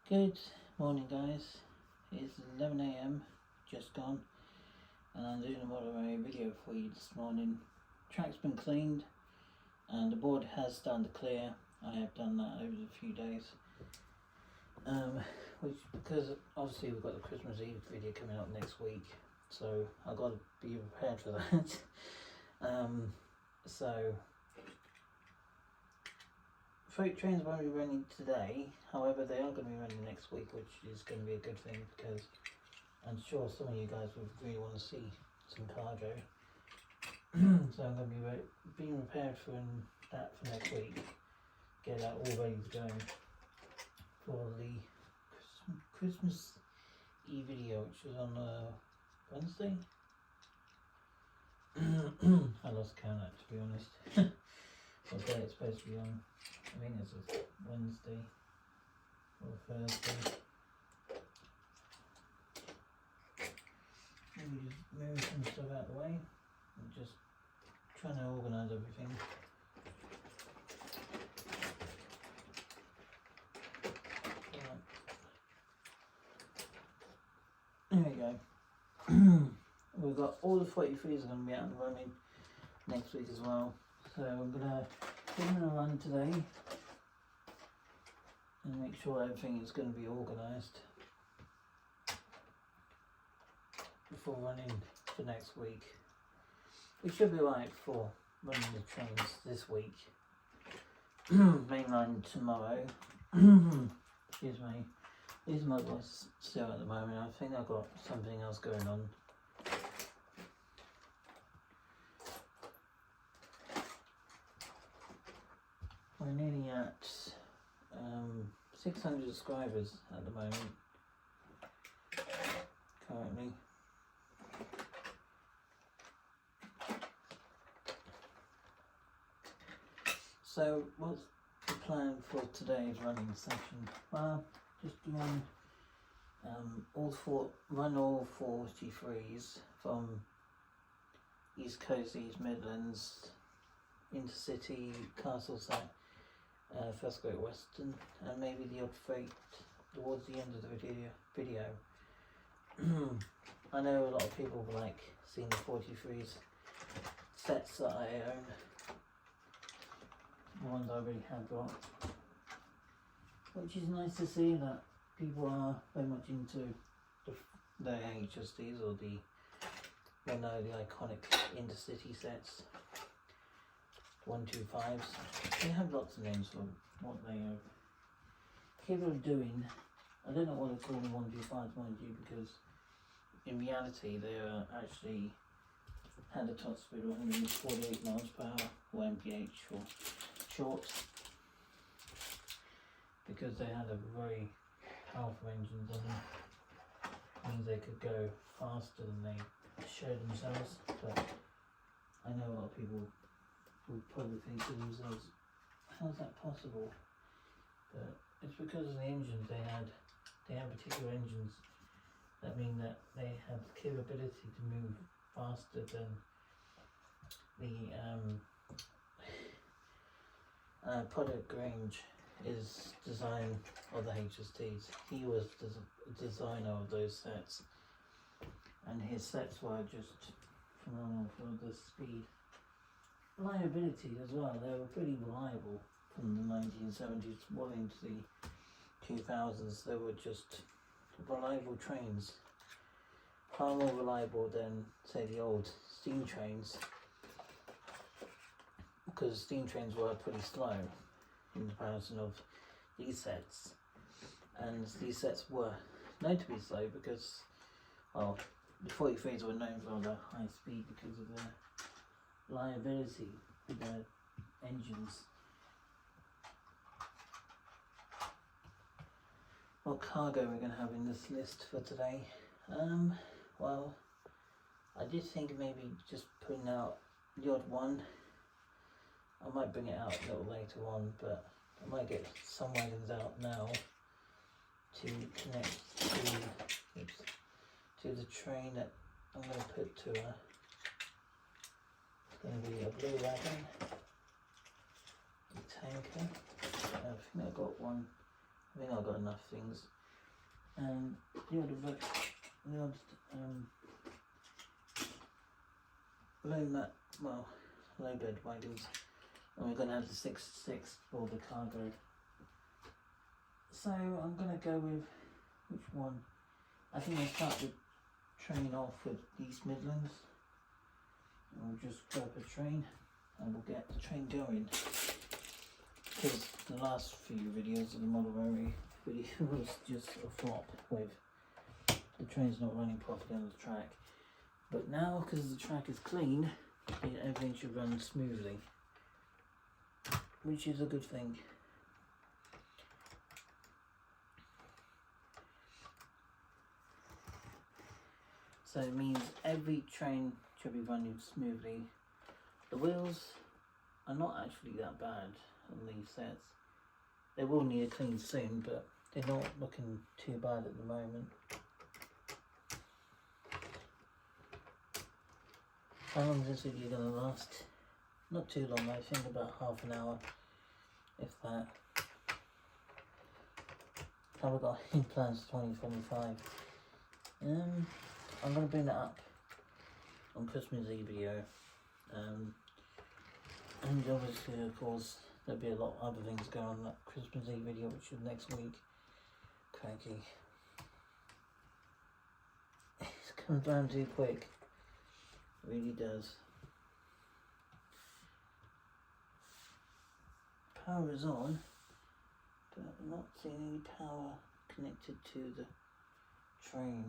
Good morning, guys. It's 11 AM, just gone, and I'm doing a motorway video for you this morning. Track's been cleaned, and the board has started to clear. I have done that over a few days, which because obviously we've got the Christmas Eve video coming up next week, so I've got to be prepared for that. So freight trains won't be running today, however they are going to be running next week, which is going to be a good thing because I'm sure some of you guys would really want to see some cargo. So I'm going to be being prepared for that for next week, get that all ready to go for the Christmas Eve video, which is on Wednesday. I lost count, to be honest. What day it's supposed to be on. I think it's a Wednesday or Thursday. Maybe just move some stuff out of the way and just trying to organise everything. Right. There we go. We've got all the 43s are going to be out and running next week as well. So I'm going to give them a run today and make sure everything is going to be organised before running for next week. We should be right for running the trains this week. Mainline tomorrow. Excuse me. These my voice still at the moment. I think I've got something else going on. We're nearly at 600 subscribers at the moment, currently. So what's the plan for today's running session? Well, just doing run all 43s from East Coast, East Midlands, Intercity, Castleside, First Great Western, and maybe the odd freight towards the end of the video. I know a lot of people like seeing the 43s sets that I own, the ones I already have got, which is nice to see that people are very much into the HSTs or the iconic Intercity sets. 125s. They have lots of names for what they are capable of doing. I don't know what they call them 125s, mind you, because in reality they are actually had a top speed of 148 miles per hour, or mph for short, because they had a very powerful engines on them. Means they could go faster than they show themselves, but I know a lot of people would probably think to themselves, how's that possible? But it's because of the engines they had particular engines that mean that they have the capability to move faster than the Product Grange is design of the HSTs. He was the designer of those sets, and his sets were just phenomenal for the speed. Reliability as well, they were pretty reliable from the 1970s well into the 2000s. They were just reliable trains, far more reliable than say the old steam trains, because steam trains were pretty slow in comparison of these sets, and these sets were known to be slow because, well, the 43s were known for their high speed because of their reliability with their engines. What cargo we're going to have in this list for today? Well, I did think maybe just putting out the odd one. I might bring it out a little later on, but I might get some wagons out now to connect to the train that I'm going to put to her. Going to be a blue wagon, a tanker. I think I got one I think I've got enough things. And the odd low bed wagons. And we're going to have the 6 for the cargo. So I'm going to go with, which one? I think I'll start the train off with East Midlands. And we'll just grab a train and we'll get the train going. Because the last few videos of the Model Array video was just a flop with the train's not running properly on the track. But now, because the track is clean, everything should run smoothly, which is a good thing. So it means every train should be running smoothly. The wheels are not actually that bad on these sets. They will need a clean soon, but they're not looking too bad at the moment. How long is this video going to last? Not too long, I think about half an hour, if that. Have I got any plans for 2025? I'm going to bring that up on Christmas Eve video. And obviously, of course, there'll be a lot of other things going on in that Christmas Eve video, which is next week. Cranky. It's come down too quick. It really does. Power is on, but I'm not seeing any power connected to the train.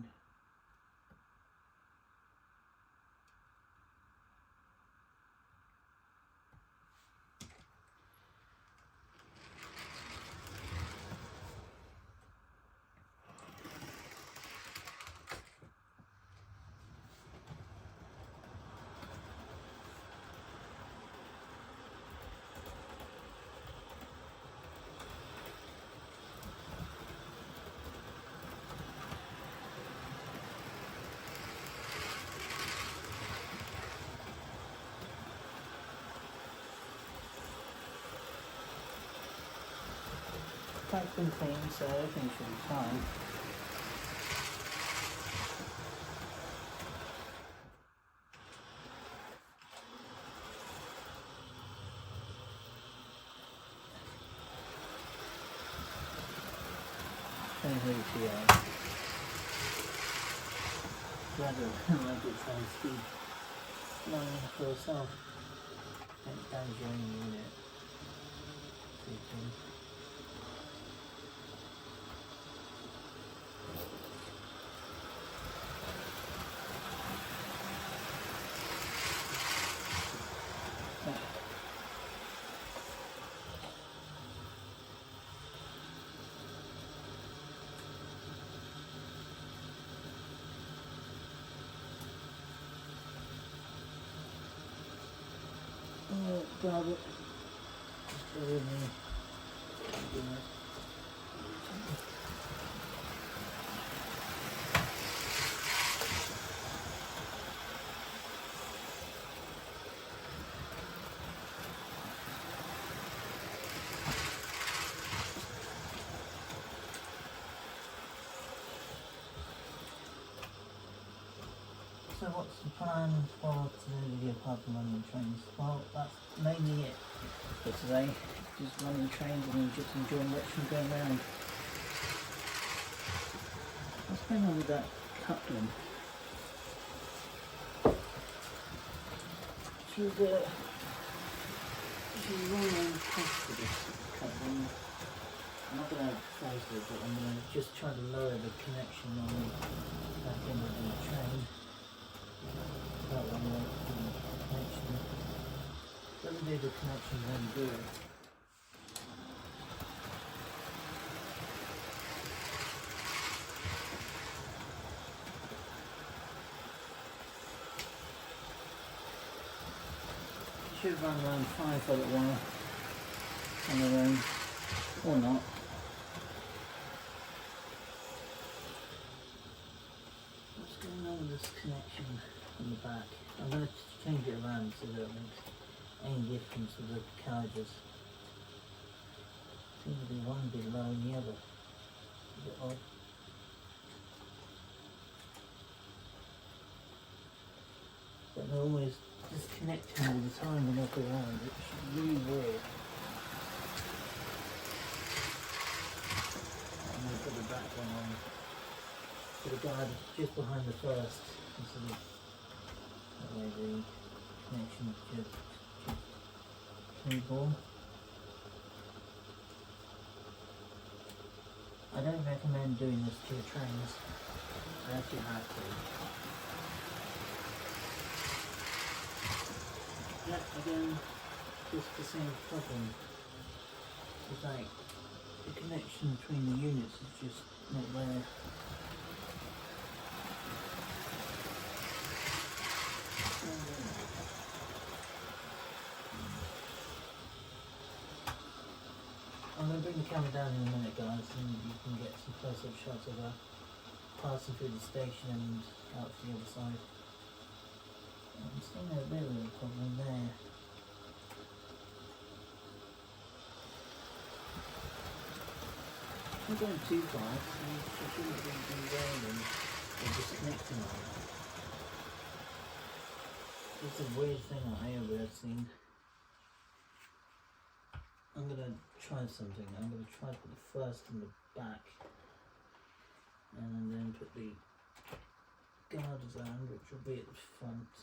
Quite been clean, so everything should be fine. Train HDI. Rather like it's on speed. Slowing for itself. It's down joining unit. Grab it. Just bear with me. So what's the plan for today's video apart from running trains? Well, that's mainly it for today. Just running trains and just enjoying watching going around. What's going on with that coupling? She's running across to this coupling. I'm not going to face it, but I'm going to just try to lower the connection on the back end of the train. That one won't do the connection. Doesn't do the connection very good. Should run around 5 for a little while on their own, or not. What's going on with this connection on the back? I'm going to change it around so that it makes any difference with the carriages. Seems to be one bit lower than the other. going on to the guard just behind the first, instead of that way the connection just uniform. I don't recommend doing this to your trains unless you have to. Yeah, again, just the same problem. It's like the connection between the units is just not there. I'm going to bring the camera down in a minute, guys, and you can get some close-up shots of her passing through the station and out to the other side. I'm seeing a bit of a problem there. I'm going too fast, so I shouldn't be derailing or disconnecting on it. It's a weird thing I have seen. I'm going to try something. I'm going to try to put the first in the back and then put the guards around, which will be at the front,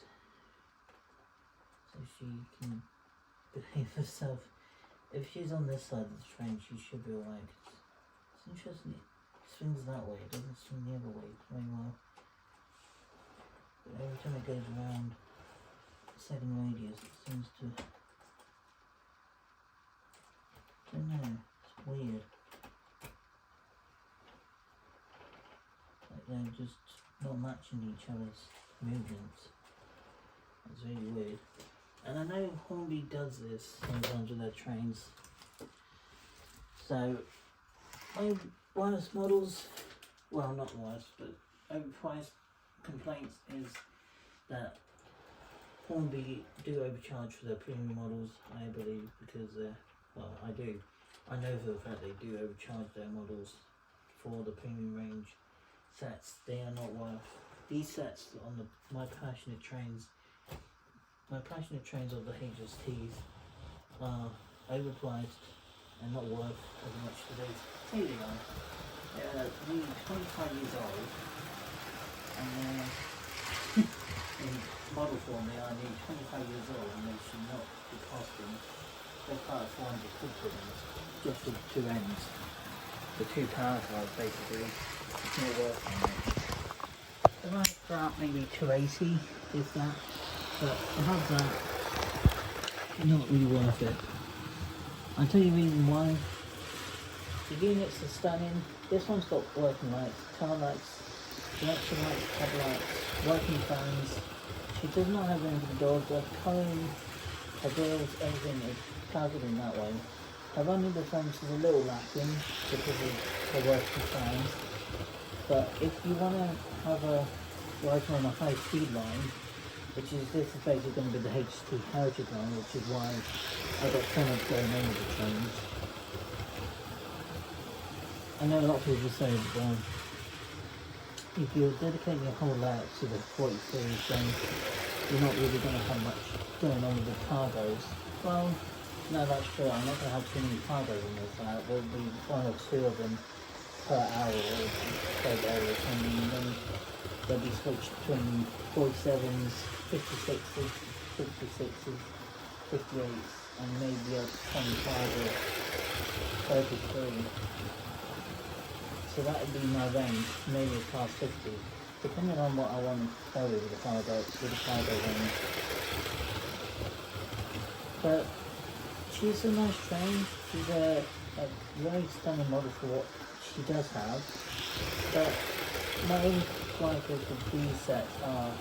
so she can behave herself. If she's on this side of the train, she should be alright. It's interesting, it swings that way, it doesn't swing the other way very well. But every time it goes around a second radius, it seems to, I don't know, it's weird. Like they're just not matching each other's movements. It's really weird. And I know Hornby does this sometimes with their trains. So, my worst models, well not worst, but overpriced complaints is that Hornby do overcharge for their premium models, I believe, because well, I do. I know for the fact they do overcharge their models for the premium range sets. They are not worth. These sets on my passionate trains of the HSTs are overpriced and not worth as much as these. Here they are. They're nearly 25 years old, and in model form they are nearly 25 years old, and they should not be costing best part of 400 quid for them, just for the two ends. The two power drives basically. It's not worth it. They're right about maybe 280, if that. But above that, not really worth it. I'll tell you the reason why. The units are stunning. This one's got working lights, tail lights, connection lights, headlights, working fans. She does not have any of the doors, but colouring, her grills, everything is covered in that way. Her running performance is a little lacking because of her working fans. But if you want to have a working on a high speed line, this is basically going to be the HT Heritage line, which is why I got so much going on with the trains. I know a lot of people say that if you're dedicating your whole layout to the 40 series, then you're not really going to have much going on with the cargoes. Well, no, that's true. I'm not going to have too many cargoes in this layout. There'll be one or two of them per hour or per day or something, and then they'll be switched between 47s, 56s, 66s, 58s, and maybe a 25 or 33. So that would be my range, maybe past 50, depending on what I want to play with the cargo range. But she's a nice train. She's a very stunning model for what she does have. But my only gripe is that these sets are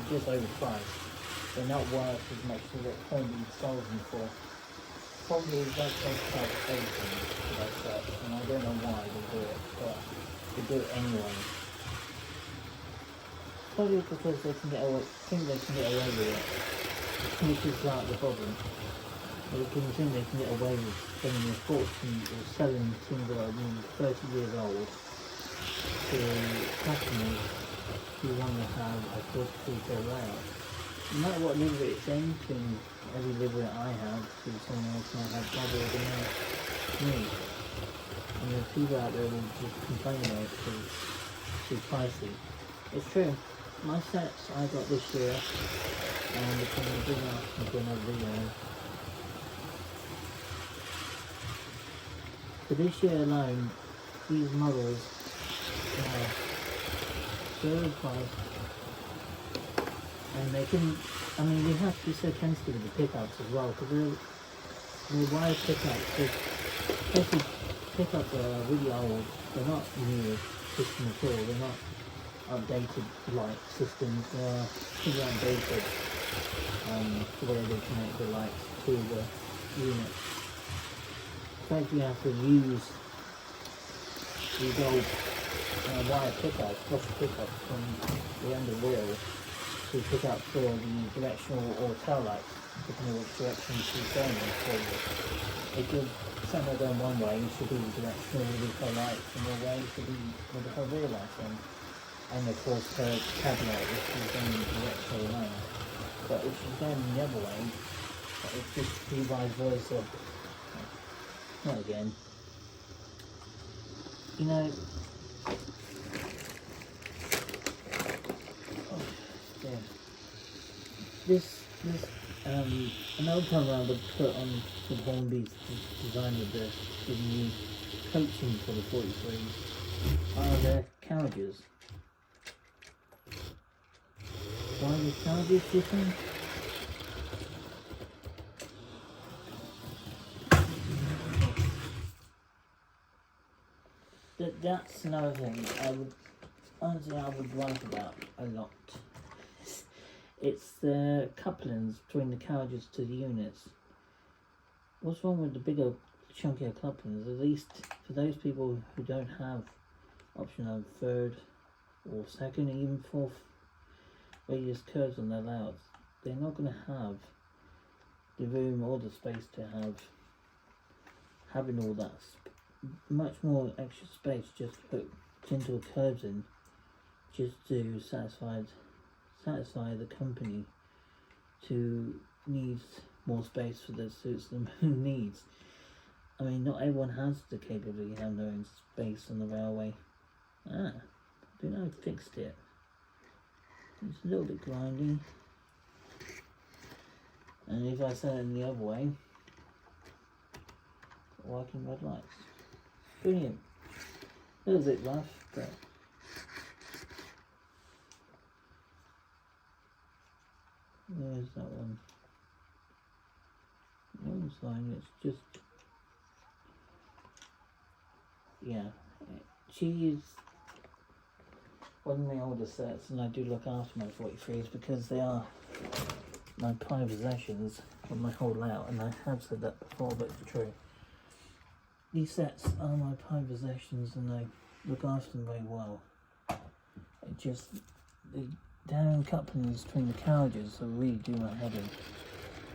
just overpriced. They're not worth as much as what Hornby sold them for. Probably that's about everything for that set, and I don't know why they do it, but they do it anyway. Probably because they can get away, think they can get away with it, which is like the problem. They can think they can get away with spending a fortune or selling things that are 30 years old to customers who want to have a 43-bit layout. No matter what livery it's in, every livery I have, someone else might have double the me. And And there's people out there will just complain about it because it's too pricey. It's true. My sets I got this year, and it's going to bring up into another video. For this year alone, these models are very priced, and they can, I mean, you have to be so sensitive with the pickups as well, because they're wire pickups. Especially pickups are really old, they're not new system at all, they're not updated light systems, they're pretty outdated, the way they connect the lights to the unit. In fact, you have to use these old wire pickups, copper pickups from the end of the wheel to pick up for the directional or tail lights, depending on which direction she's going in for you. If you're somewhere going one way, it should be directional with the lights, and the other way should be with the whole rear lights on. And of course her cab light if she's going in the directional lane. But if she's going the other way, it's just be vice versa. Not again. You know, oh, yeah. This another time I would put on the Hornby's design of the new coaching for the 43s are their carriages. Why are the carriages different? That's another thing I would write about a lot. It's the couplings between the carriages to the units. What's wrong with the bigger, chunkier couplings? At least for those people who don't have option of third or second, even fourth radius curves on their layouts, they're not going to have the room or the space to having all that much more extra space just to put gentle curves in, just to satisfy the company to needs more space for the suits them who needs. I mean, not everyone has the capability to have their own space on the railway. I think I fixed it. It's a little bit grindy. And if I set it in the other way, working red lights. Brilliant. A little bit rough, but there's that one. The other side, it's just, yeah. She's one of my older sets, and I do look after my 43s because they are my prime possessions of my whole layout, and I have said that before, but it's true. These sets are my prime possessions, and I look after them very well. It just, the down couplings between the carriages are really do my head in,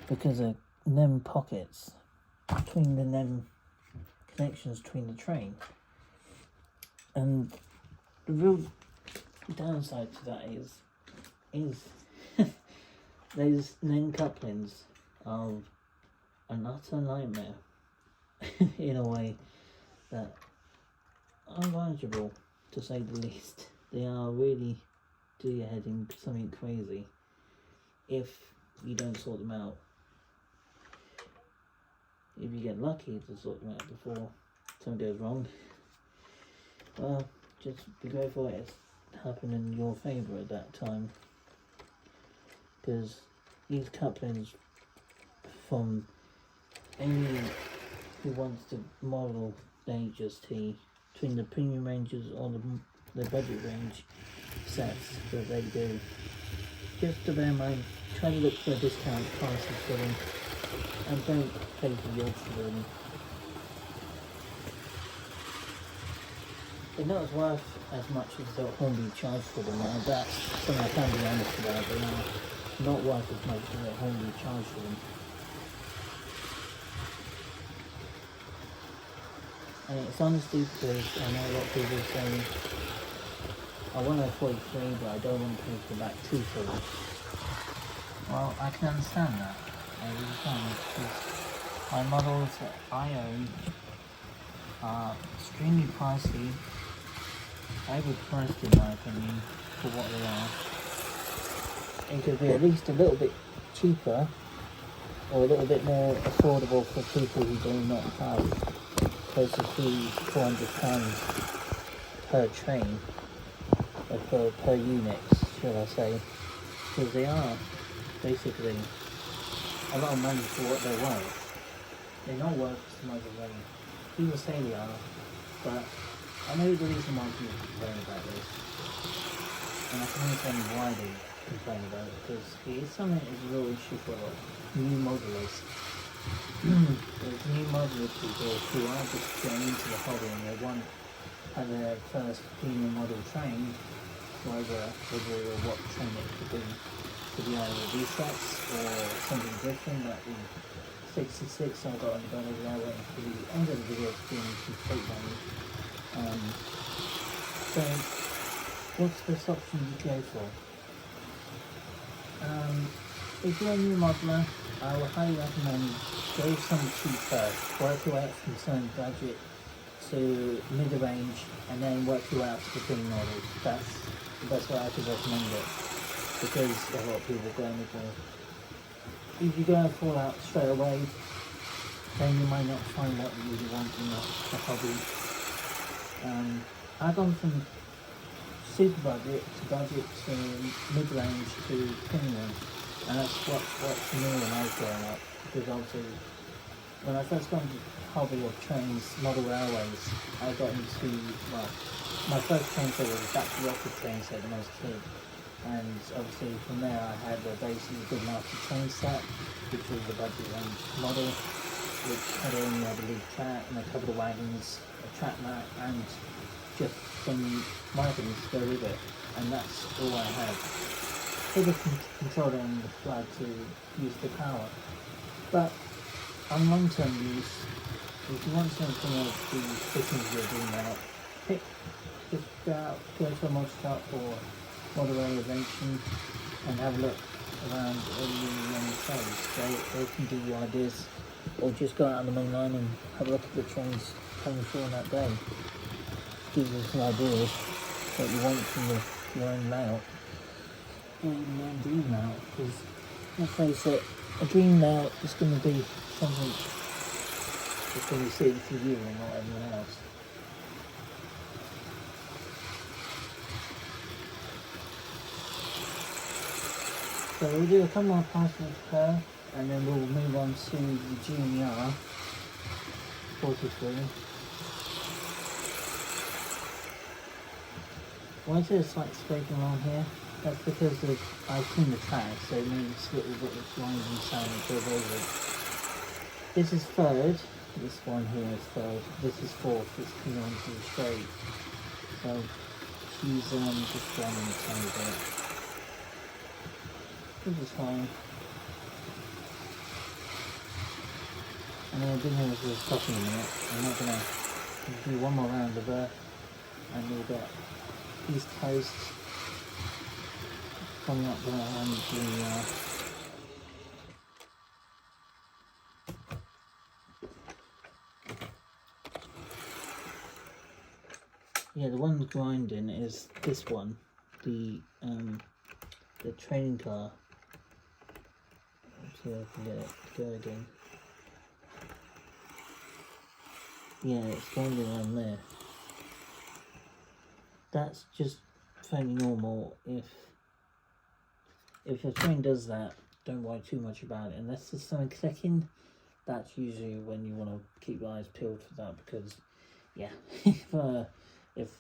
because of them pockets between the them connections between the train. And the real downside to that is those NEN couplings are an utter nightmare in a way that unmanageable, to say the least. They are really do your head in something crazy if you don't sort them out. If you get lucky to sort them out before something goes wrong, well, just be grateful it's happened in your favour at that time, because these couplings, from any who wants to model the HST between the premium ranges or the budget range sets that they do, just to bear in mind, try to look for discount prices for them and don't pay for the odds for them. They're not as worth as much as the Hornby charge for them. That's something I can't be honest about. They are not worth as much as the Hornby charge for them. And it's honestly because I know a lot of people say, I want a 43, but I don't want to pay for the back two for it. Well, I can understand that. I really can. Because my models that I own are extremely pricey, overpriced in my opinion, for what they are. It could be at least a little bit cheaper, or a little bit more affordable for people who do not have close to £300-400 per train, or per unit, shall I say, because they are basically a lot of money for what they're worth. They're not worth as much as people say they are, but I know the reason why people complain about this, and I can understand why they complain about it, because it is something that is a real issue for new modelers. There's new modeler people who are just getting into the hobby and they want to have their first premium model train, whether what train it could be. Could be either V-Sets or something different like the 66 I got on the gun over there, waiting for the end of the video to be complete one. So what's the best option you go for? If you're a new modeler, I would highly recommend go with something cheap first. Work your way up from certain budget to mid-range and then work your way up to the premium models. That's the best way I could recommend it, because a lot of people go in with it. If you go full out straight away, then you might not find what you really want in the hobby. I've gone from super budget to mid-range to premium, and that's what's new when I was growing up, because obviously when I first got into the hobby of trains, model railways, I got into, well, my first train set was a battery rocket train set when I was a kid, and obviously from there I had a basically good master train set, which was the budget range model, which had only, I believe, track and a couple of wagons, a track mat, and just some wagons to go with it, and that's all I had. With a controller and the flag to use the power. But on long-term use, if you want something else to fit into your dream out, just go to a mod shop or model elevation and have a look around the shows. They can give you ideas, or just go out on the main line and have a look at the trains coming through on that day. Gives you some ideas what you want from your own layout, or even your own dream layout, because let's face it, a dream layout is going to be something that's going to be suited for you and not everyone else. So we'll do a couple more passes with her, and then we'll move on to the GNR 43. Why is there a slight scraping along here? That's because I've cleaned the track, so it makes little bit of lines and sand that goes over it. This is third, this one here is third, this is fourth, it's coming onto the straight. So she's just running a tiny bit. Which is fine. And then I've been here for a couple of minutes. I'm not gonna do one more round of her, and we'll get East Coast coming up there and the one grinding is this one, the training car. Let's see if I can get it to go again. Yeah, it's grinding around there. That's just fairly normal. If your train does that, don't worry too much about it. Unless there's something clicking, that's usually when you want to keep your eyes peeled for that, because yeah, if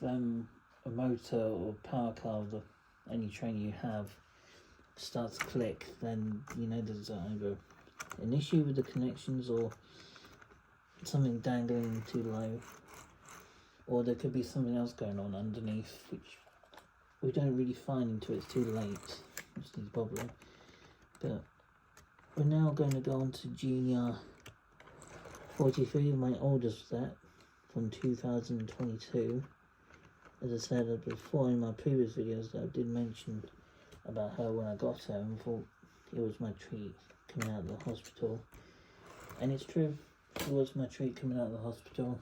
a motor or power car of any train you have starts to click, then you know there's either an issue with the connections or something dangling too low, or there could be something else going on underneath, which we don't really find until it's too late, which is probably. But we're now going to go on to GNR 43, my oldest set from 2022. As I said before in my previous videos, I did mention about her when I got her and thought it was my treat coming out of the hospital. And it's true, it was my treat coming out of the hospital.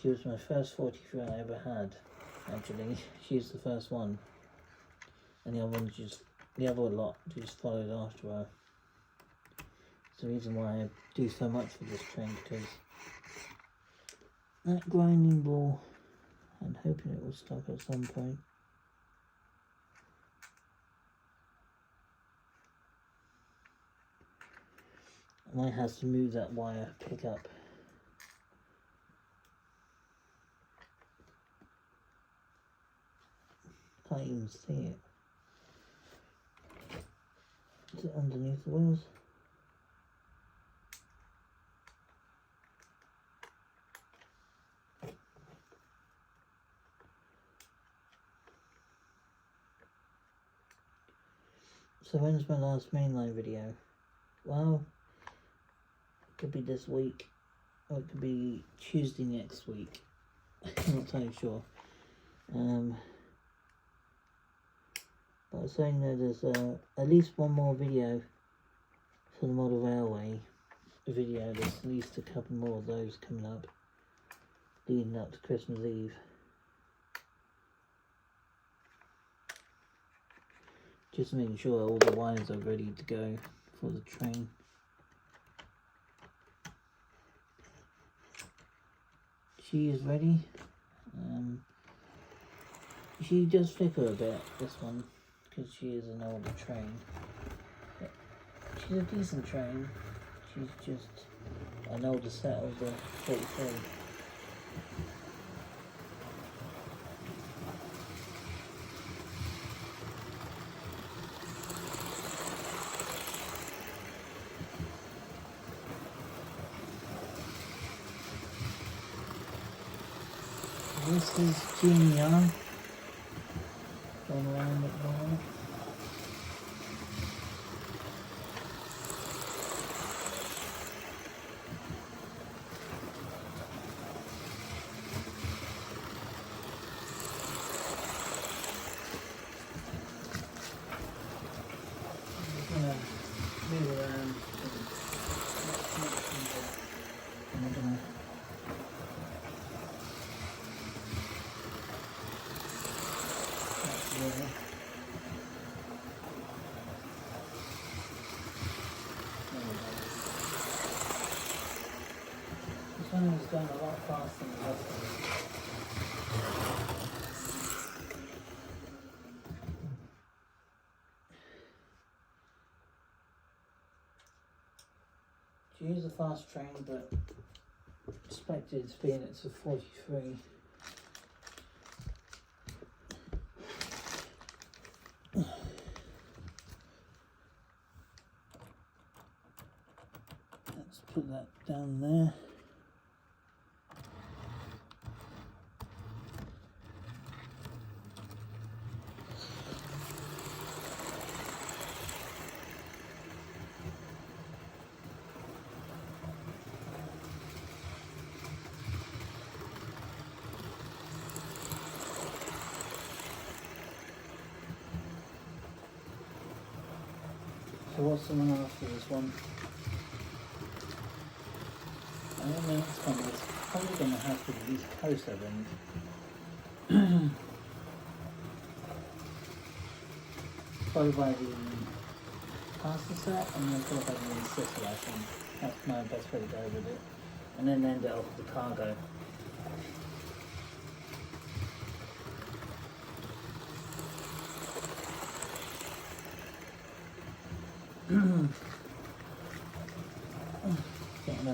She was my first 43 I ever had, actually. She's the first one. And the other lot just followed after her. It's the reason why I do so much for this train, because that grinding ball, I'm hoping it will stop at some point. I might have to move that wire pickup. Can't even see it. Is it underneath the wheels? So when's my last mainline video? Well, it could be this week, or it could be Tuesday next week. I'm not totally sure. But I was saying that there's at least one more video for the model railway video. There's at least a couple more of those coming up, leading up to Christmas Eve. Just making sure all the wires are ready to go for the train. She is ready. She does flicker a bit, this one, because she is an older train. But she's a decent train. She's just an older set of the 43. This is Genion going around at the moment. I'm going to move around. I'm going to This one is going a lot faster than the rest of it. She is a fast train, but expected speed it's a 43. Let's put that down there. So what's the one after this one? I don't know, it's probably going to have to be the East Coast, I think. Followed by the pasta set, and then followed by the Sicily, I think. That's my best way to go with it. And then end it off with the cargo. Getting a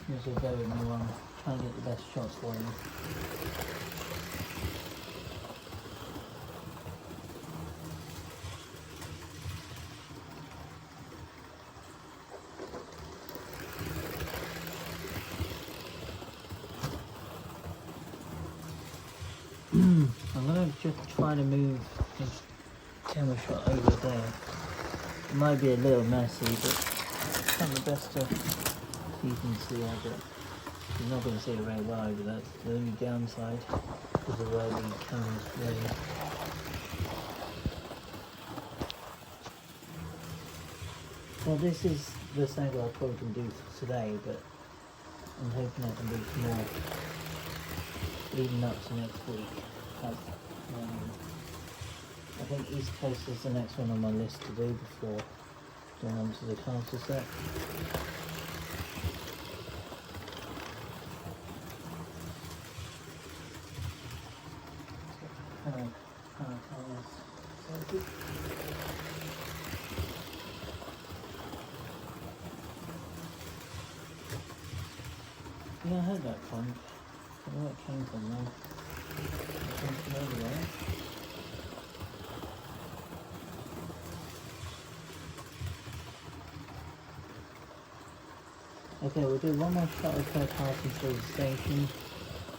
this will go with me while I'm trying to get the best shots for you. I'm going to just try to move this camera shot over there. It might be a little messy, but I'm trying my best to so you can see it, but you're not going to see it very well over that. The only downside is the way the camera's ready. Well, this is the angle I probably can do for today, but I'm hoping I can do some more leading up to next week. I think East Coast is the next one on my list to do before going on to the castle set. Yeah, I heard that pump. I don't know where it came from though. It came from everywhere. Okay, we'll do one more shot of her passing through the station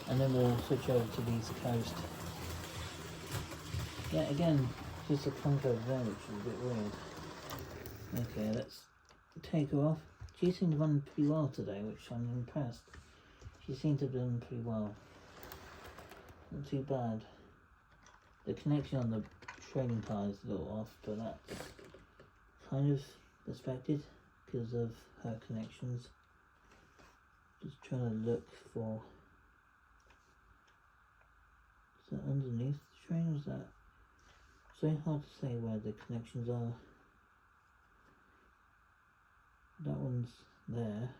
and then we'll switch over to the East Coast. Yeah, again, just a clunk over there, which is a bit weird. Okay, let's take her off. She seemed to run pretty well today, which I'm impressed. She seemed to have done pretty well. Not too bad. The connection on the trailing car is a little off, but that's kind of expected because of her connections. Just trying to look for... Is that underneath the train or is that... It's very hard to say where the connections are. That one's there.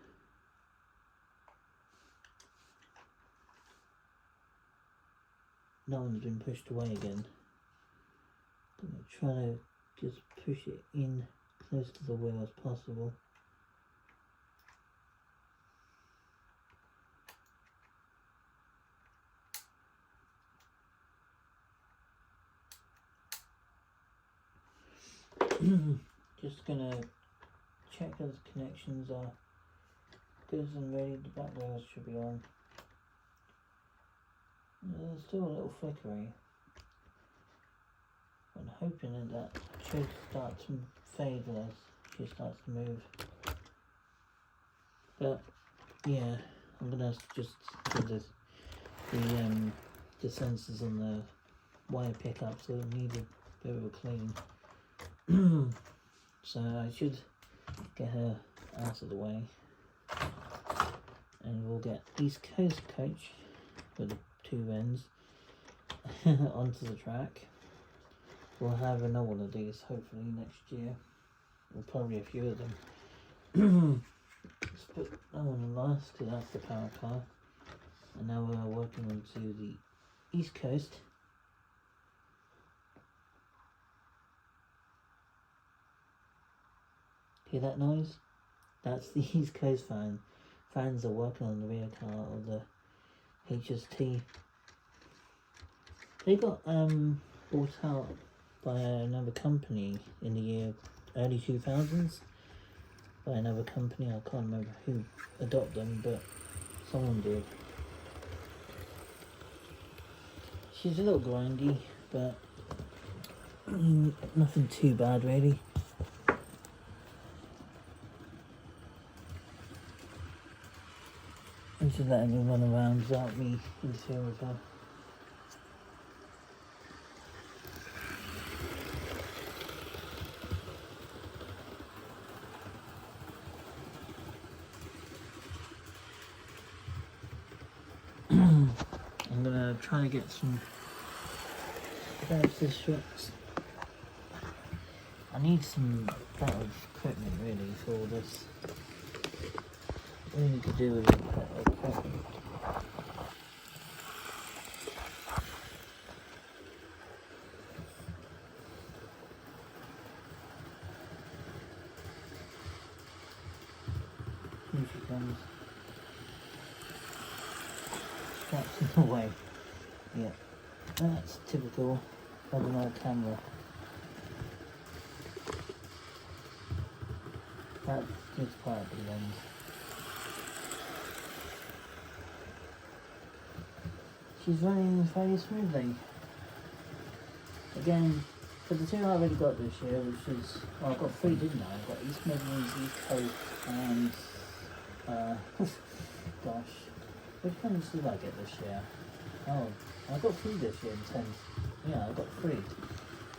That one's been pushed away again. I'm going to try to just push it in close to the wheel as possible. Just gonna check those connections are good and ready. The back rails should be on. There's still a little flickery. I'm hoping that should start to fade as she starts to move. But yeah, I'm gonna just do the sensors on the wire pickup, so it needs a bit of a clean. So I should get her out of the way and we'll get East Coast coach with the two ends onto the track. We'll have another one of these hopefully next year, or probably a few of them. Let's put that one on last because that's the power car, and now we're working onto the East Coast. Hear that noise? That's the East Coast fan. Fans are working on the rear car of the HST. They got bought out by another company in the year early 2000s. By another company, I can't remember who adopted them, but someone did. She's a little grindy, but nothing too bad really. I'm just letting her run around without me interfering with her. I'm gonna try to get some better shots. I need some better equipment really for all this. What we could do with better equipment. Here she comes. Straps in the way. Yeah, that's typical of an old camera. That is quite a big lens. She's running very smoothly. Again, for the two I already got this year, which is, well, I got three, didn't I? I got East Midlands, East Coast, and gosh, which ones did I get this year? Oh, I got three this year in 10. Yeah, I got three.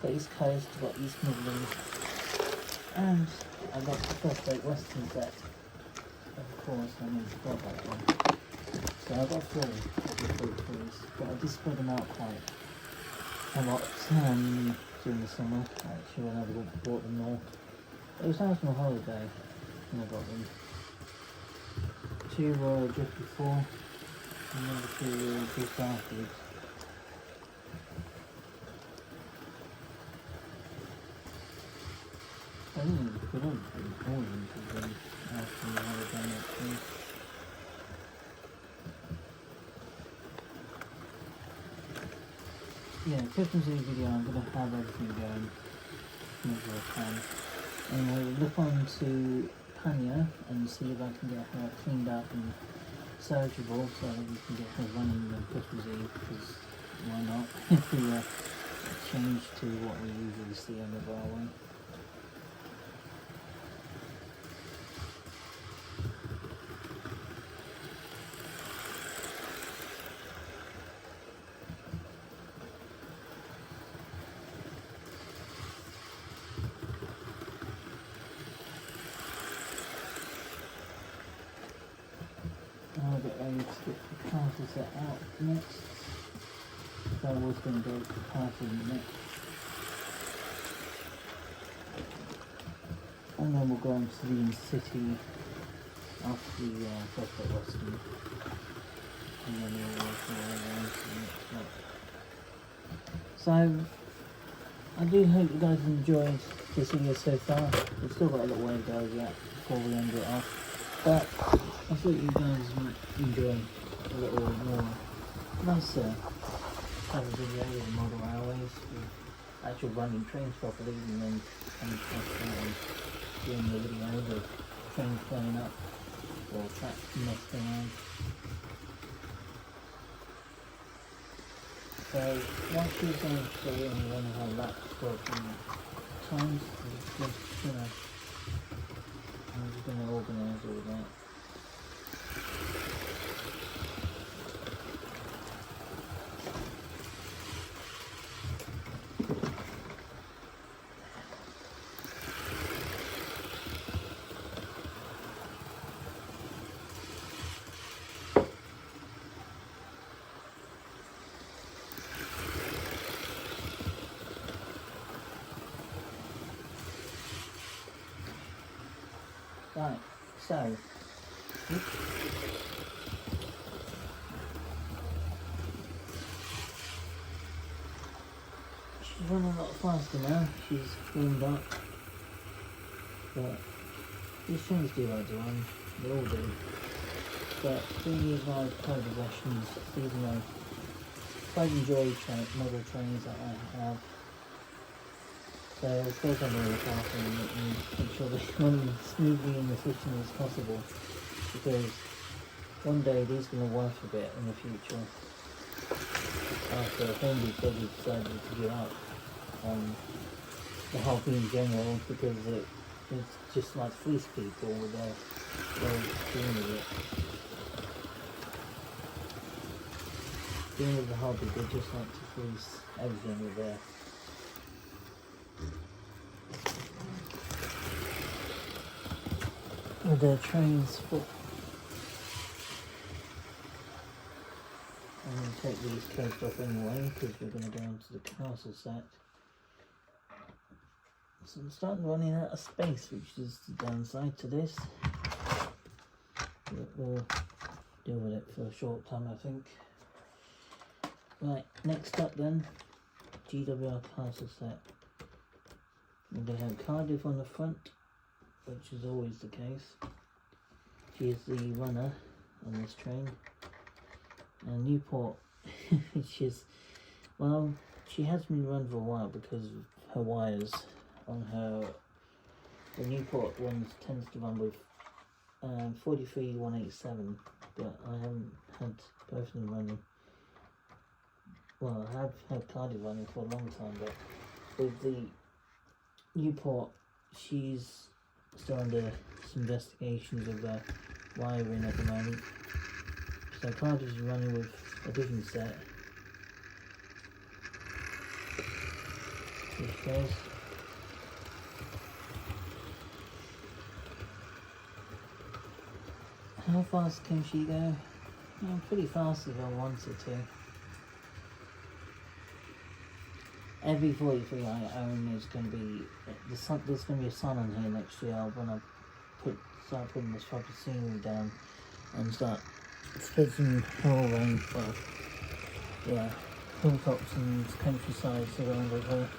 Got East Coast, got East Midlands, and I got the first Great Western set, of before, so I need to got that one. So I got 4 of the fruit trees, but I did spread them out quite a lot during the summer, actually, when I bought them all. It was out on a holiday when I got them. 2 were just before, and the other 2 were just afterwards. I think it was predominantly orange because after the holiday actually. Yeah, Christmas Eve video, I'm going to have everything going as much as I can. And we'll look on to Panya and see if I can get her cleaned up and searchable so that we can get her running on Christmas Eve, because why not? If we change to what we usually see on the railway. I'll get ready to get the castle set out next. So I was going to go to the castle next. And then we'll go into the city after the first at Western. And then we'll work our way around to the next block. So, I do hope you guys enjoyed this video so far. We've still got a little way to go yet before we end it off. But I thought you guys might enjoy a little more nicer kind of video with the model railways, with actual running trains properly, and then doing the video of trains playing up or tracks messing around. So once you've gone through and you want to have that working times, I'm just going to organise all that. Right, so she's running a lot faster now, she's warmed up, but these trains do like to run, they all do, but doing these live code versions, these are my quite enjoy model trains that I have. So of course I'm going to look after them and make sure they run smoothly and efficiently as possible, because one day these are going to work a bit in the future after Hornby probably decided to give up on the whole thing in general, because it's just like fleece people with their way of dealing with it. Dealing with the hobby, they just like to fleece everything with their trains. But I'm going to take these closed off anyway, because we're going to go into the castle set. So I'm starting running out of space, which is the downside to this. But we'll deal with it for a short time, I think. Right, next up then, GWR castle set. We're going to have Cardiff on the front, which is always the case. She is the runner on this train. And Newport, which is, well, she has been run for a while because of her wires on her. The Newport ones tends to run with 43187, but I haven't had both of them running. Well, I have had Cardiff running for a long time, but with the Newport, she's still under some investigations of wiring at the moment. So Cardiff is running with a different set. Which goes. How fast can she go? Pretty fast if I wanted to. Every 43 I own is going to be there's going to be a sun on here next year when I start putting this proper scenery down and start splitting whole range of hilltops and countrysides around over here.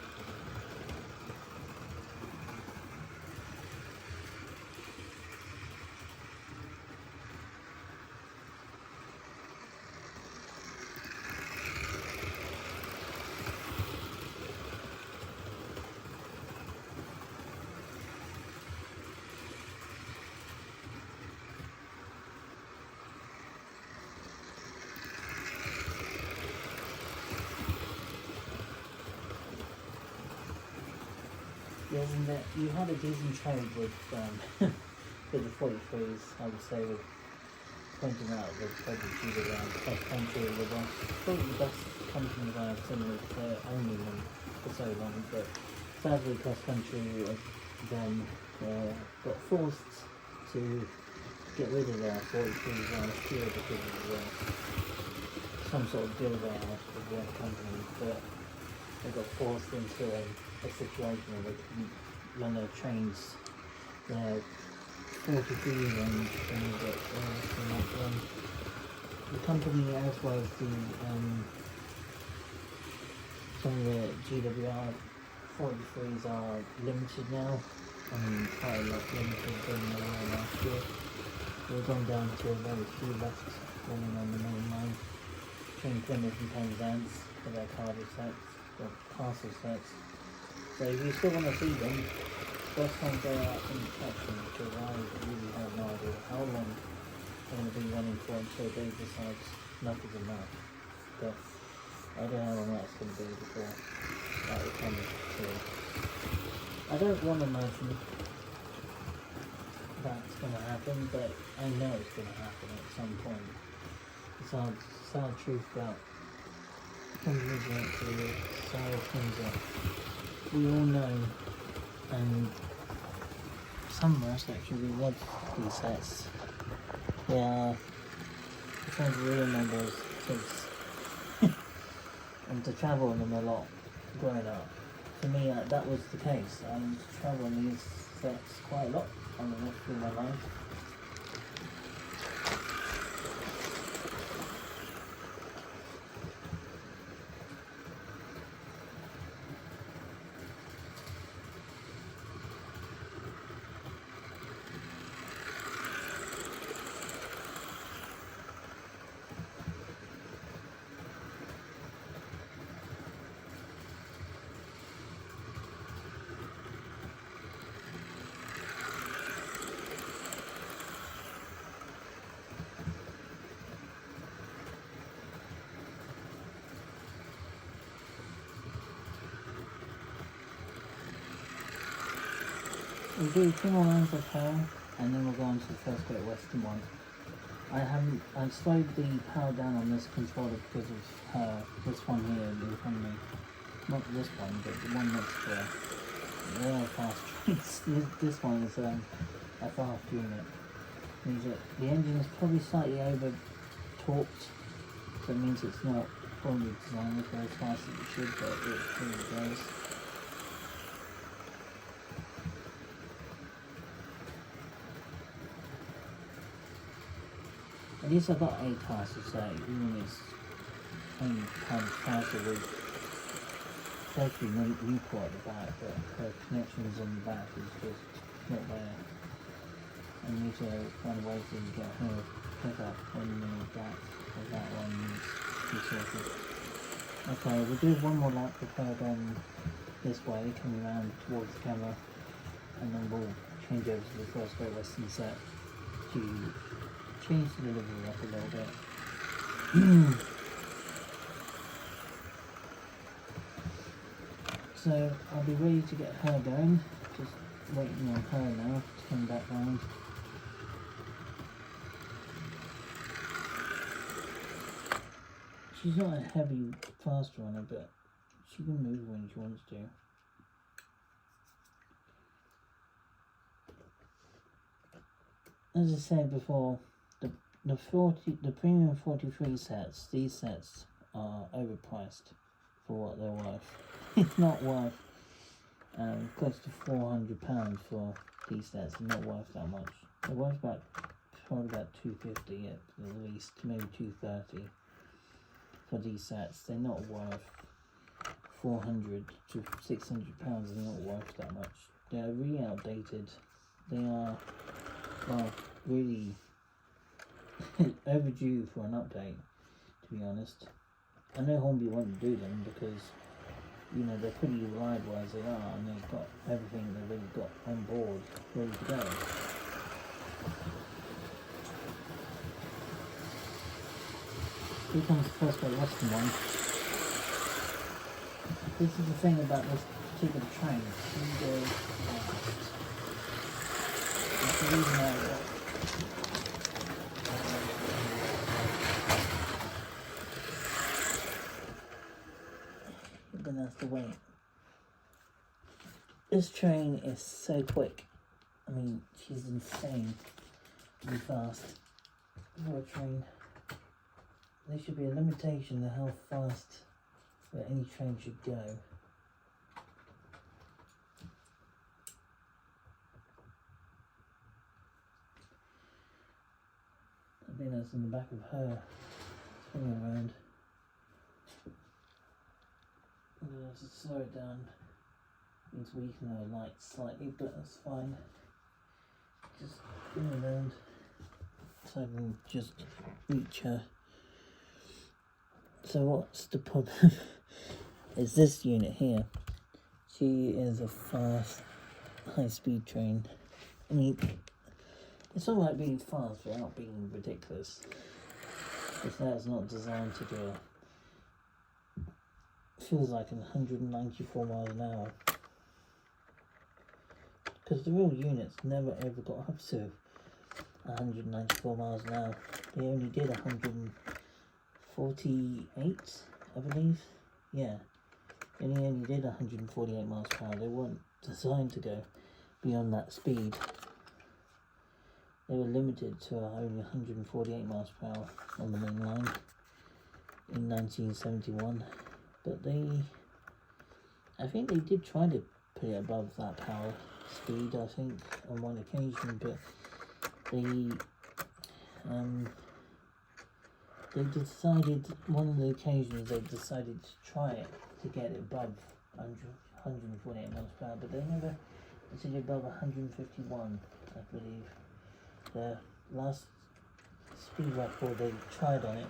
Yes, and that you had a decent trade with with the 43s, I would say, with pointing out the produce around cross country with probably the best companies I have seen with owning them for so long, but sadly cross country then got forced to get rid of their 43s last year because of some sort of deal they had with their company, but they got forced into a situation where they couldn't run their trains, their 43 range when they get from that one. The company, as well as the some of the GWR 43s are limited now. Quite a lot limited than they were last year. They've gone down to a very few left running on the main line. Between Plymouth and Penzance for their cargo sets, or parcel sets. So if you still want to see them, first time go out and catch them, because I really have no idea how long they're going to be running for until they decide enough is enough. But I don't know how long that's going to be before that will come to. I don't want to imagine that's going to happen, but I know it's going to happen at some point. It's our sad truth about companies like to sell things that we all know, and some of us actually love these sets. They are some real numbers kids and to travel on them a lot growing up. For me, that was the case. I used to travel on these sets quite a lot on the rest of my life. We'll do 2 more lines of power, and then we'll go on to the first Great Western one. I slowed the power down on this controller because of this one here in front of me. Not this one, but the one next to it. They are fast trains. This one is a fast unit. Means that the engine is probably slightly over torqued, so it means it's not probably designed to go as fast as it should, but it really goes. At least I've got 8 cars to say, even it's only kind of faster with especially Newport at the back, but her connections on the back is just not there. And you need to find a way to get her pickup when you need that, or that one needs to be sorted. Okay, we'll do one more lap with her going this way, coming around towards the camera, and then we'll change over to the first Great Western set to change the delivery up a little bit. So I'll be ready to get her going, just waiting on her now to come back round. She's not a heavy fast runner, but she can move when she wants to. As I said before, the the premium 43 sets, these sets are overpriced for what they're worth. It's not worth close to £400 for these sets. They're not worth that much. They're worth probably about £250 at least, maybe £230 for these sets. They're not worth £400 to £600. They're not worth that much. They are really outdated. They are, well, really overdue for an update, to be honest. I know Hornby won't do them because, you know, they're pretty reliable as they are, and they've got everything they've already got on board ready to go. Here comes the first bit Western one. This is the thing about this particular train. She goes fast. That's the reason I you're gonna have to wait. This train is so quick. I mean, she's insanely fast for a train. There should be a limitation to how fast any train should go. I think that's in the back of her swinging around. I'm going to have to slow it down. Need to weaken her light slightly, but that's fine. Just spin around so I can just reach her. So what's the problem is this unit here. She is a fast, high-speed train. I mean, it's all right being fast without being ridiculous. This is not designed to do it. Feels like 194 miles an hour. Because the real units never ever got up to 194 miles an hour. They only did 148, I believe. Yeah, they only did 148 miles per hour. They weren't designed to go beyond that speed. They were limited to only 148 miles per hour on the main line in 1971. But I think they did try to put it above that power speed, I think, on one occasion, but they decided, one of the occasions they decided to try it to get it above 148 miles per hour, but they never did it above 151, I believe. The last speed record they tried on it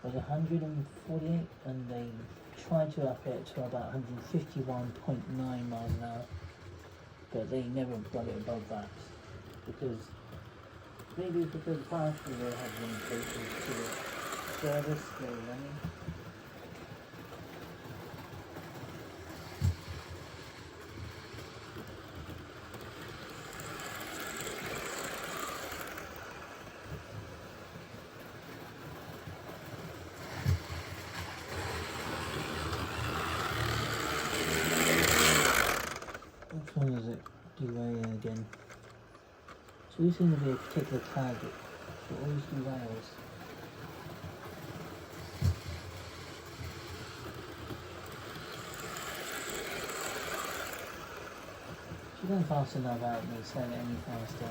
was 148, and they tried to up it to about 151.9 miles an hour, but they never got it above that, because maybe because partially they had limitations to the service they were running. Which one is it derailing again? So we seem to be a particular target for all these derails. She's going fast enough out me saying it any faster.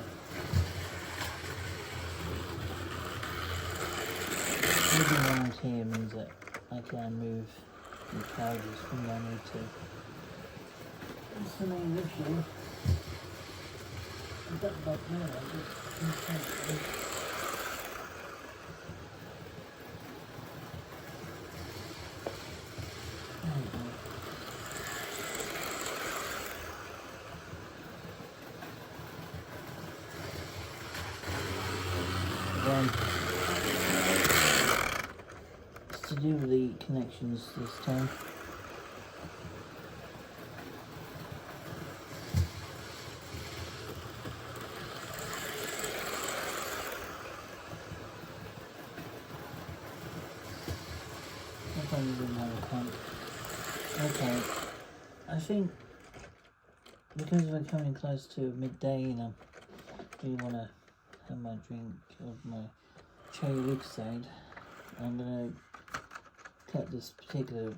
Moving around here means that I can move the carriages when I need to. That's the main issue. I've got about there, I just it's to do with the connections this time. Okay, I think because we're coming close to midday and I really want to have my drink of my cherry lucasade. I'm going to cut this particular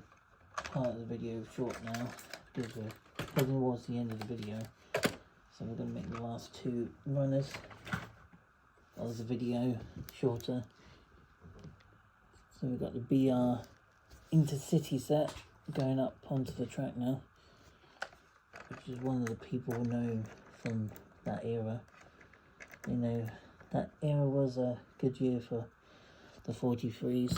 part of the video short now because we're heading towards the end of the video. So we're going to make the last two runners of the video shorter. So we've got the BR Intercity set going up onto the track now, which is one of the people who know from that era. You know, that era was a good year for the 43s.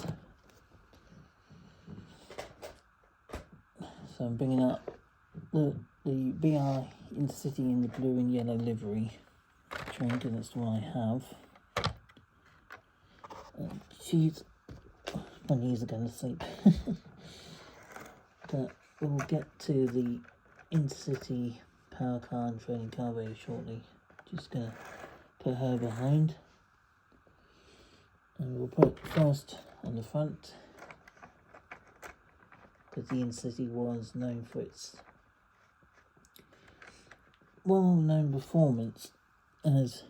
So I'm bringing up the BR Intercity in the blue and yellow livery train, because that's the one I have. My knees are going to sleep. But we'll get to the Intercity power car and training car very shortly. Just going to put her behind. And we'll put it first on the front, because the Intercity was known for its well-known performance as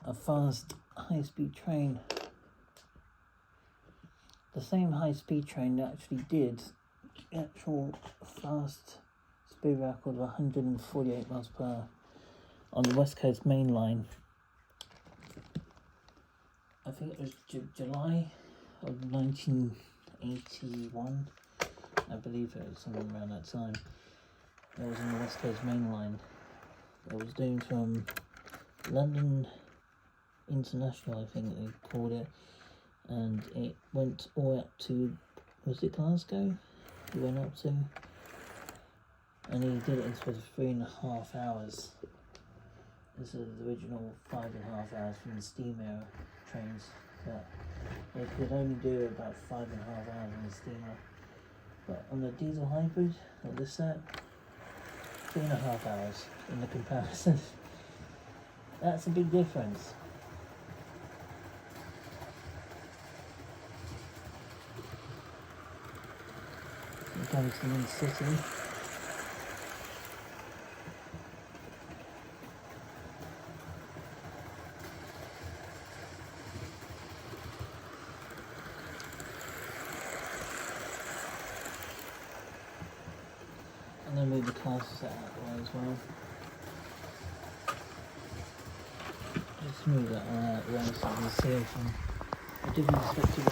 a fast, high-speed train. The same high-speed train that actually did the actual fast speed record of 148 miles per hour on the West Coast Main Line. I think it was July of 1981. I believe it was somewhere around that time. It was on the West Coast Main Line. It was doing from London International, I think they called it, and it went all the way up to, was it Glasgow? He went up to, and he did it in sort of 3.5 hours. This is the original 5.5 hours from the steam era trains, but they could only do about 5.5 hours on the steamer. But on the diesel hybrid, on this set, 3.5 hours in the comparison. That's a big difference. Here comes the Intercity. And then move the cars set out the way as well. Just move that one out the way so you can see it from a different perspective.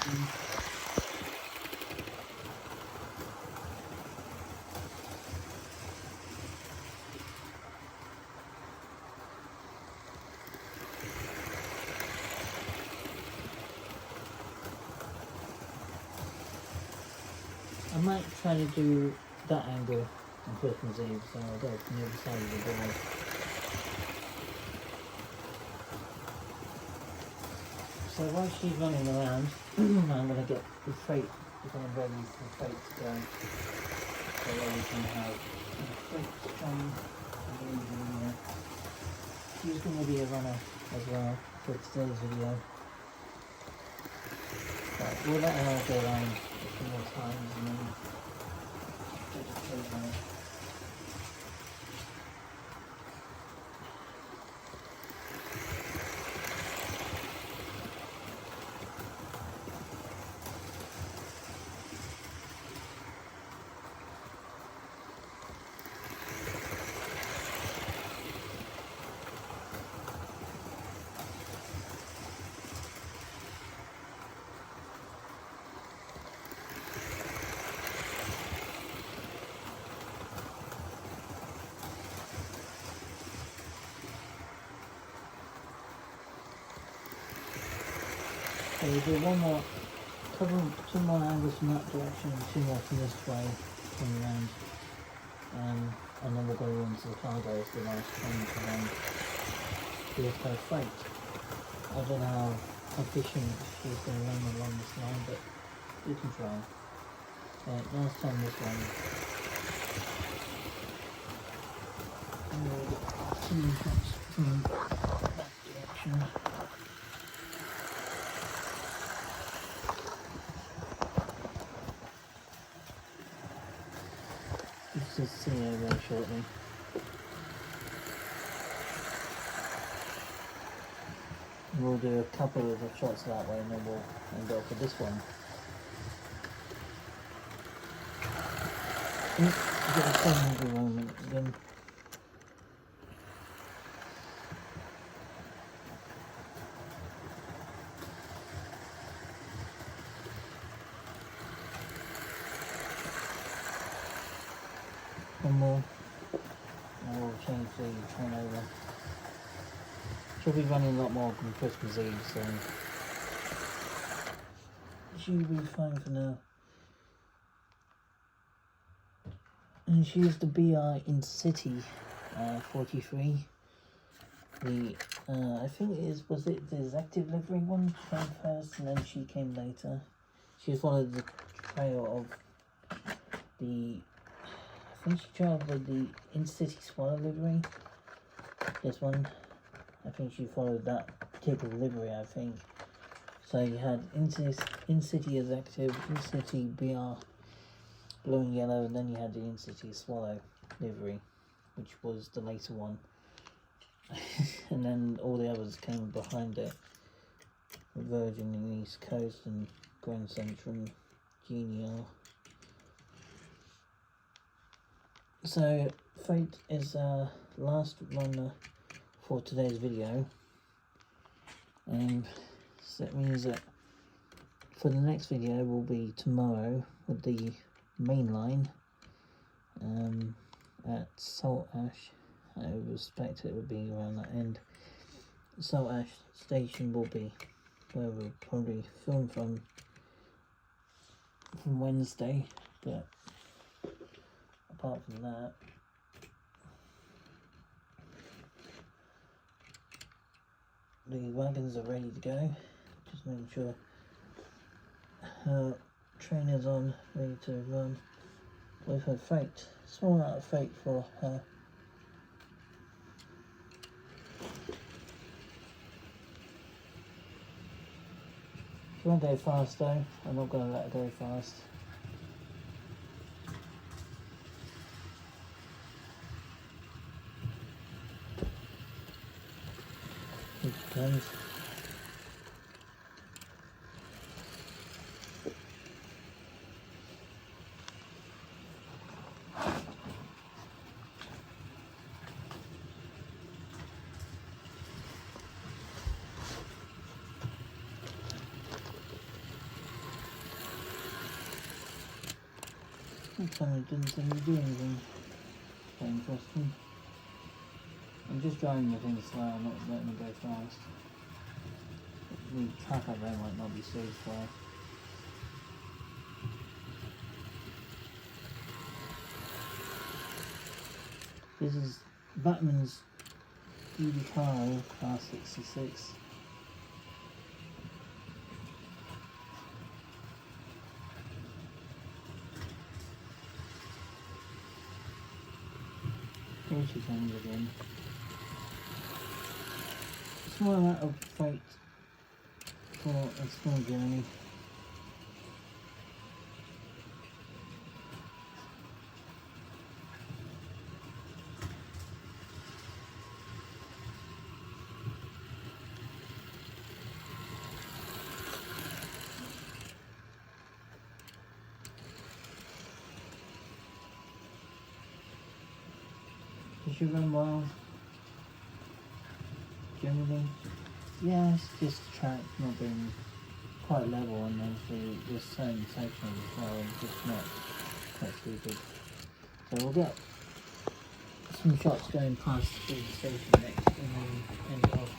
I might try to do that angle on Christmas Eve, so I'll go from the other side of the board. So while she's running around, I'm going to get the freight, because I'm ready for the freight to go, so that we can have the freight from the engineer. She's going to be a runner as well for today's video. But we'll let her go around a few more times and then get the freight running. So we do one more, two more angles from that direction and two more from this way, from around, and then we'll go on to the cargo as the last one to then lift her freight. I don't know how efficient she's going to run along this line, but we can try. Last time this one. And we'll get two shots from that direction. Just see her very shortly. We'll do a couple of the shots that way and then we'll end up with this one. I've got the same movie moment again. One more, and we'll change the train over. She'll be running a lot more on Christmas Eve, so she'll be fine for now. And she is the BR Intercity 43. The I think was it the executive livery one came first, and then she came later. She followed the trail of the. I think she travelled with the Intercity Swallow livery. This one, I think she followed that particular livery. I think so. You had Intercity Executive, Intercity BR Blue and Yellow, and then you had the Intercity Swallow livery, which was the later one. And then all the others came behind it. Virgin in the East Coast and Grand Central, Genial. So Freight is our last runner for today's video, and so that means that for the next video will be tomorrow with the main line at Salt Ash. I would expect it would be around that end. Salt Ash station will be where we'll probably film from Wednesday, but apart from that, the wagons are ready to go. Just making sure her trainer's on, ready to run with her freight. Small amount of freight for her. She won't go fast though. I'm not going to let her go fast. Here she comes. Sometimes it doesn't seem to do anything. Quite interesting. I'm just driving the thing slow, I'm not letting it go fast. The track up there might not be so slow. This is Batman's EV car, Class 66. Here she comes again. Small amount of freight for a small journey. Does she run well? Generally? Yeah, it's just the track not being quite level, and obviously there's certain sections as well, just not quite stupid. So we'll get some shots going past the station next, and then end off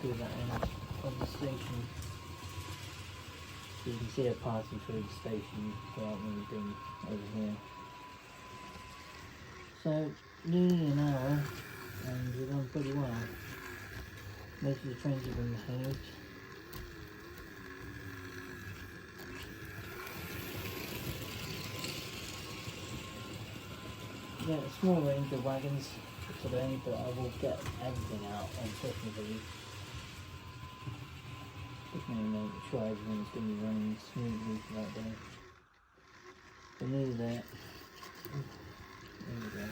with that end of the station. So you can see it passing through the station without really being over here. So, nearly an hour, and we've done pretty well. Most of the trains have been behaved. Yeah, a small range of wagons for today, but I will get everything out on Christmas Eve. Just want to make sure everything's going to be running smoothly for that day. So nearly there. There we go.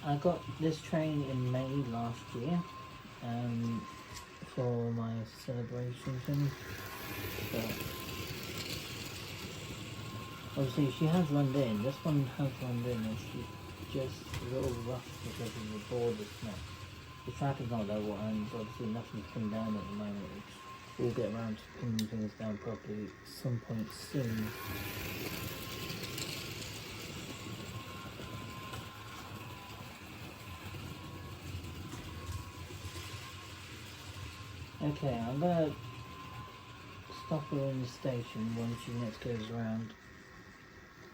I got this train in May last year for my celebration thing. But obviously she has run in. This one has run in and she's just a little rough because of the board. It's not, the track is not level and obviously nothing's pinned down at the moment, which we'll get around to pinning things down properly at some point soon. Okay, I'm gonna stop her in the station when she next goes around.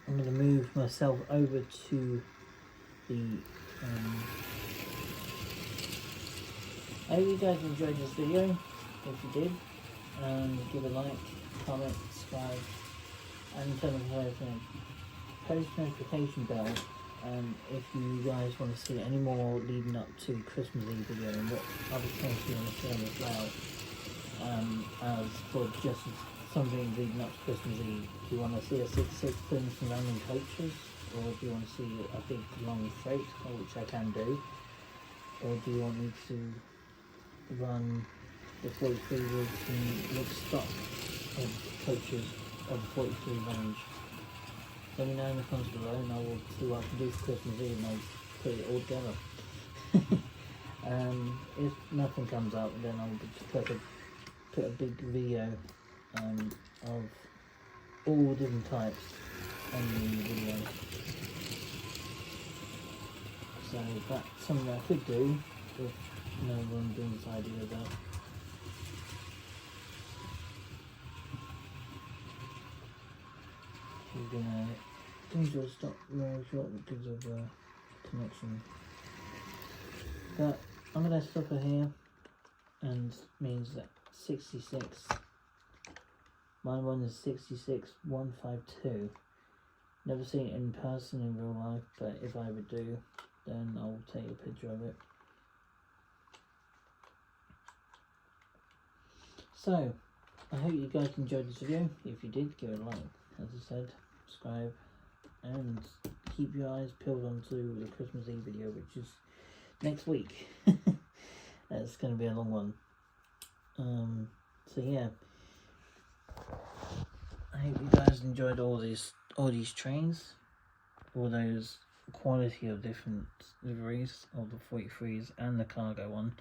I'm gonna move myself over to the I hope you guys enjoyed this video. If you did, give a like, comment, subscribe, and turn on the post notification bell. If you guys want to see any more leading up to Christmas Eve video and what other things you want to see as well, as for just something leading up to Christmas Eve. Do you want to see a 6-6 putting some random coaches, or do you want to see a big long freight, which I can do, or do you want me to run the 43 rigs and look stock of coaches of 43 range? Let me know in the comments below and I will see what I can do for Christmas Eve and I'll put it all together. If nothing comes out, then I'll just put a big video of all different types on the video. So that's something I could do if no one brings ideas up. We're gonna, things will stop very short because of connection. But I'm gonna stop her here, and means that 66. My one is 66152. Never seen it in person in real life, but if I ever do, then I'll take a picture of it. So, I hope you guys enjoyed this video. If you did, give it a like, as I said, subscribe, and keep your eyes peeled onto the Christmas Eve video, which is next week. It's going to be a long one. So yeah, I hope you guys enjoyed all these trains, all those quality of different liveries of the 43s and the cargo one.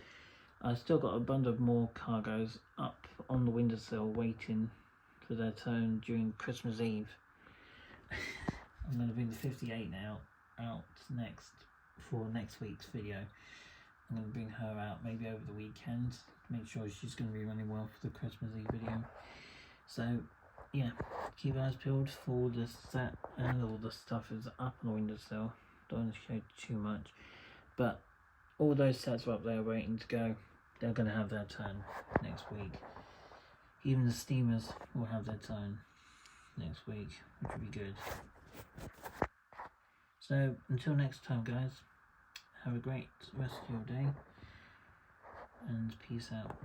I still got a bunch of more cargoes up on the windowsill waiting for their turn during Christmas Eve. I'm going to bring the 58 now out next for next week's video. I'm going to bring her out maybe over the weekend, make sure she's going to be running well for the Christmas Eve video. So yeah, keep your eyes peeled for the set, and all the stuff is up on the windowsill. Don't want to show too much, but all those sets are up there waiting to go. They're going to have their turn next week. Even the steamers will have their turn next week, which will be good. So until next time, guys, have a great rest of your day and peace out.